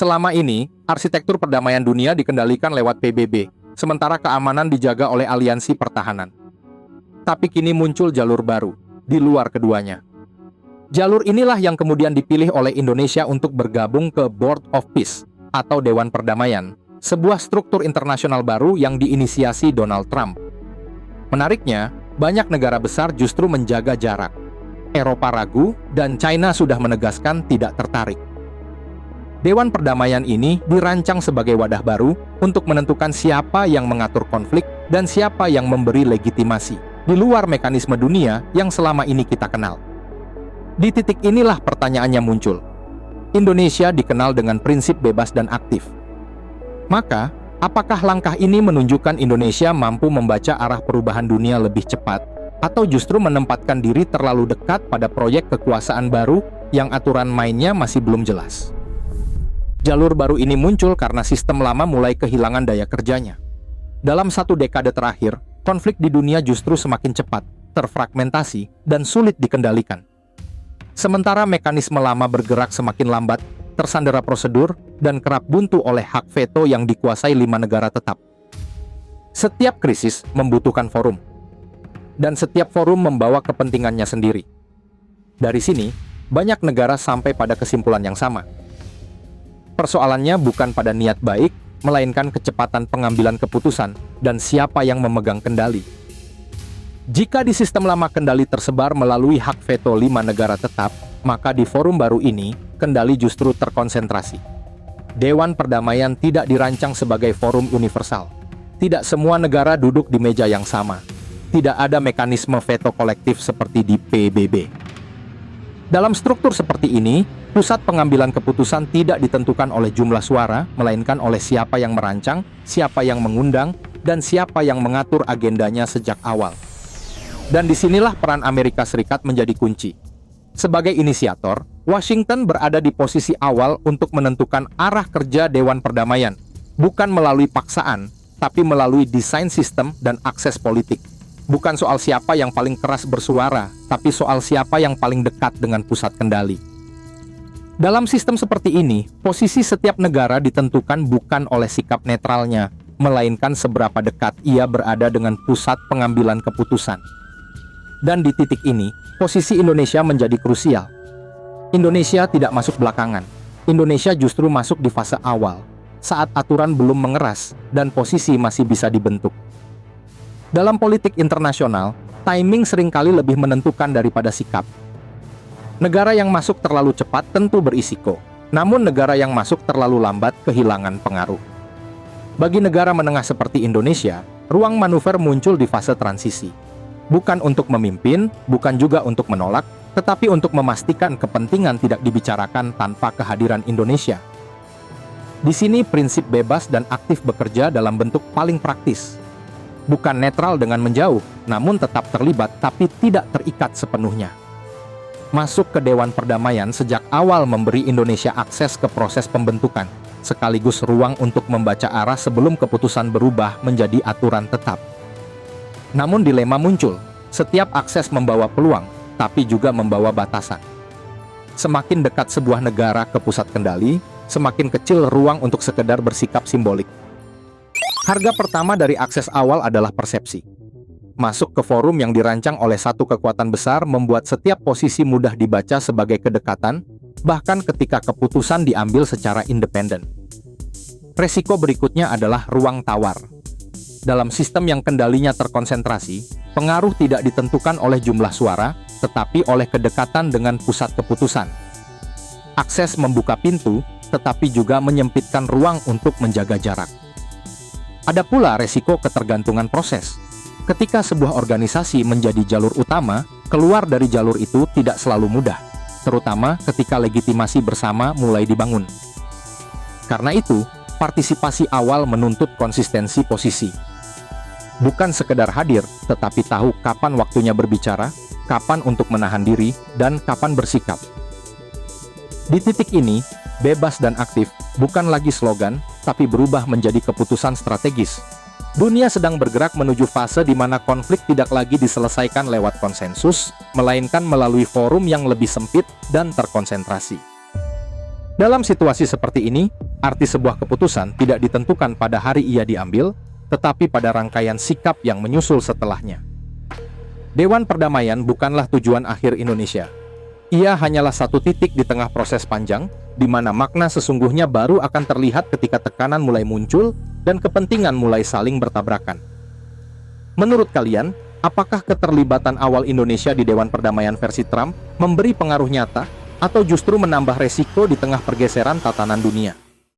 Selama ini, arsitektur perdamaian dunia dikendalikan lewat PBB, sementara keamanan dijaga oleh aliansi pertahanan. Tapi kini muncul jalur baru, di luar keduanya. Jalur inilah yang kemudian dipilih oleh Indonesia untuk bergabung ke Board of Peace, atau Dewan Perdamaian, sebuah struktur internasional baru yang diinisiasi Donald Trump. Menariknya, banyak negara besar justru menjaga jarak. Eropa ragu, dan China sudah menegaskan tidak tertarik. Dewan Perdamaian ini dirancang sebagai wadah baru untuk menentukan siapa yang mengatur konflik dan siapa yang memberi legitimasi, di luar mekanisme dunia yang selama ini kita kenal. Di titik inilah pertanyaannya muncul. Indonesia dikenal dengan prinsip bebas dan aktif. Maka, apakah langkah ini menunjukkan Indonesia mampu membaca arah perubahan dunia lebih cepat, atau justru menempatkan diri terlalu dekat pada proyek kekuasaan baru yang aturan mainnya masih belum jelas? Jalur baru ini muncul karena sistem lama mulai kehilangan daya kerjanya. Dalam 1 dekade terakhir, konflik di dunia justru semakin cepat, terfragmentasi, dan sulit dikendalikan. Sementara mekanisme lama bergerak semakin lambat, tersandera prosedur, dan kerap buntu oleh hak veto yang dikuasai 5 negara tetap. Setiap krisis membutuhkan forum, dan setiap forum membawa kepentingannya sendiri. Dari sini, banyak negara sampai pada kesimpulan yang sama. Persoalannya bukan pada niat baik, melainkan kecepatan pengambilan keputusan dan siapa yang memegang kendali. Jika di sistem lama kendali tersebar melalui hak veto 5 negara tetap, maka di forum baru ini, kendali justru terkonsentrasi. Dewan Perdamaian tidak dirancang sebagai forum universal. Tidak semua negara duduk di meja yang sama. Tidak ada mekanisme veto kolektif seperti di PBB. Dalam struktur seperti ini, pusat pengambilan keputusan tidak ditentukan oleh jumlah suara, melainkan oleh siapa yang merancang, siapa yang mengundang, dan siapa yang mengatur agendanya sejak awal. Dan disinilah peran Amerika Serikat menjadi kunci. Sebagai inisiator, Washington berada di posisi awal untuk menentukan arah kerja Dewan Perdamaian, bukan melalui paksaan, tapi melalui desain sistem dan akses politik. Bukan soal siapa yang paling keras bersuara, tapi soal siapa yang paling dekat dengan pusat kendali. Dalam sistem seperti ini, posisi setiap negara ditentukan bukan oleh sikap netralnya, melainkan seberapa dekat ia berada dengan pusat pengambilan keputusan. Dan di titik ini, posisi Indonesia menjadi krusial. Indonesia tidak masuk belakangan. Indonesia justru masuk di fase awal, saat aturan belum mengeras dan posisi masih bisa dibentuk. Dalam politik internasional, timing seringkali lebih menentukan daripada sikap. Negara yang masuk terlalu cepat tentu berisiko, namun negara yang masuk terlalu lambat kehilangan pengaruh. Bagi negara menengah seperti Indonesia, ruang manuver muncul di fase transisi. Bukan untuk memimpin, bukan juga untuk menolak, tetapi untuk memastikan kepentingan tidak dibicarakan tanpa kehadiran Indonesia. Di sini prinsip bebas dan aktif bekerja dalam bentuk paling praktis. Bukan netral dengan menjauh, namun tetap terlibat tapi tidak terikat sepenuhnya. Masuk ke Dewan Perdamaian sejak awal memberi Indonesia akses ke proses pembentukan, sekaligus ruang untuk membaca arah sebelum keputusan berubah menjadi aturan tetap. Namun dilema muncul, setiap akses membawa peluang, tapi juga membawa batasan. Semakin dekat sebuah negara ke pusat kendali, semakin kecil ruang untuk sekedar bersikap simbolik. Harga pertama dari akses awal adalah persepsi. Masuk ke forum yang dirancang oleh satu kekuatan besar membuat setiap posisi mudah dibaca sebagai kedekatan, bahkan ketika keputusan diambil secara independen. Resiko berikutnya adalah ruang tawar. Dalam sistem yang kendalinya terkonsentrasi, pengaruh tidak ditentukan oleh jumlah suara, tetapi oleh kedekatan dengan pusat keputusan. Akses membuka pintu, tetapi juga menyempitkan ruang untuk menjaga jarak. Ada pula resiko ketergantungan proses. Ketika sebuah organisasi menjadi jalur utama, keluar dari jalur itu tidak selalu mudah, terutama ketika legitimasi bersama mulai dibangun. Karena itu, partisipasi awal menuntut konsistensi posisi. Bukan sekedar hadir, tetapi tahu kapan waktunya berbicara, kapan untuk menahan diri, dan kapan bersikap. Di titik ini, bebas dan aktif bukan lagi slogan, tapi berubah menjadi keputusan strategis. Dunia sedang bergerak menuju fase di mana konflik tidak lagi diselesaikan lewat konsensus, melainkan melalui forum yang lebih sempit dan terkonsentrasi. Dalam situasi seperti ini, Arti sebuah keputusan tidak ditentukan pada hari ia diambil, tetapi pada rangkaian sikap yang menyusul setelahnya. Dewan Perdamaian bukanlah tujuan akhir Indonesia. Ia hanyalah satu titik di tengah proses panjang, di mana makna sesungguhnya baru akan terlihat ketika tekanan mulai muncul dan kepentingan mulai saling bertabrakan. Menurut kalian, apakah keterlibatan awal Indonesia di Dewan Perdamaian versi Trump memberi pengaruh nyata, atau justru menambah resiko di tengah pergeseran tatanan dunia?